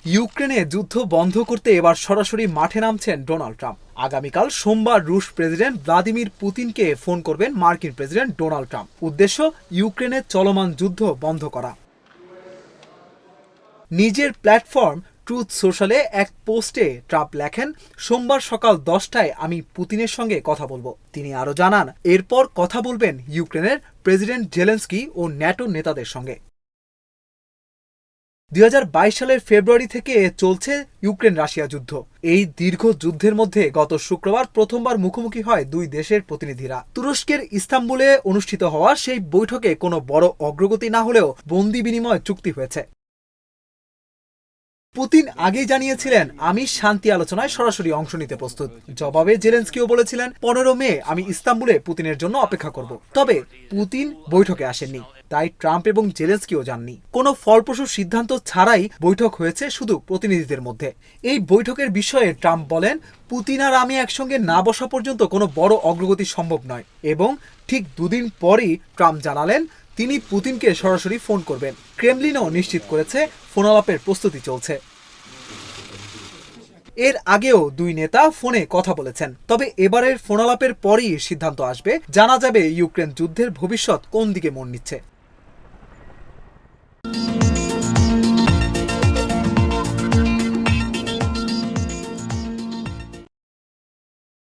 ইউক্রেনে যুদ্ধ বন্ধ করতে এবার সরাসরি মাঠে নামছেন ডোনাল্ড ট্রাম্প। আগামীকাল সোমবার রুশ প্রেসিডেন্ট ভ্লাদিমির পুতিনকে ফোন করবেন মার্কিন প্রেসিডেন্ট ডোনাল্ড ট্রাম্প। উদ্দেশ্য ইউক্রেনের চলমান যুদ্ধ বন্ধ করা। নিজের প্ল্যাটফর্ম ট্রুথ সোশ্যালে এক পোস্টে ট্রাম্প লেখেন, সোমবার সকাল 10টায় আমি পুতিনের সঙ্গে কথা বলবো। তিনি আরও জানান, এরপর কথা বলবেন ইউক্রেনের প্রেসিডেন্ট জেলেন্সকি ও ন্যাটো নেতাদের সঙ্গে। 2022 সালের ফেব্রুয়ারি থেকে চলছে ইউক্রেন রাশিয়া যুদ্ধ। এই দীর্ঘ যুদ্ধের মধ্যে গত শুক্রবার প্রথমবার মুখোমুখি হয় দুই দেশের প্রতিনিধিরা। তুরস্কের ইস্তাম্বুলে অনুষ্ঠিত হওয়া সেই বৈঠকে কোনো বড় অগ্রগতি না হলেও বন্দি বিনিময় চুক্তি হয়েছে। পুতিন আগেই জানিয়েছিলেন, আমি শান্তি আলোচনায় সরাসরি অংশ নিতে প্রস্তুত। জবাবে জেলেন্সকিও বলেছিলেন, 15 মে আমি ইস্তাম্বুলে পুতিনের জন্য অপেক্ষা করব। তবে পুতিন বৈঠকে আসেননি, তাই ট্রাম্প এবং জেলেন্সকিও যাননি। কোনো ফলপ্রসূ সিদ্ধান্ত ছাড়াই বৈঠক হয়েছে শুধু প্রতিনিধিদের মধ্যে। এই বৈঠকের বিষয়ে ট্রাম্প বলেন, পুতিন আর আমি একসঙ্গে না বসা পর্যন্ত কোনো বড় অগ্রগতি সম্ভব নয়। এবং ঠিক দুদিন পরই ট্রাম্প জানালেন তিনি পুতিনকে সরাসরি ফোন করবেন। ক্রেমলিনও নিশ্চিত করেছে ফোন আলাপের প্রস্তুতি চলছে। এর আগেও দুই নেতা ফোনে কথা বলেছেন, তবে এবারের ফোন আলাপের পরই সিদ্ধান্ত আসবে, জানা যাবে ইউক্রেন যুদ্ধের ভবিষ্যৎ কোন দিকে মোড় নিচ্ছে।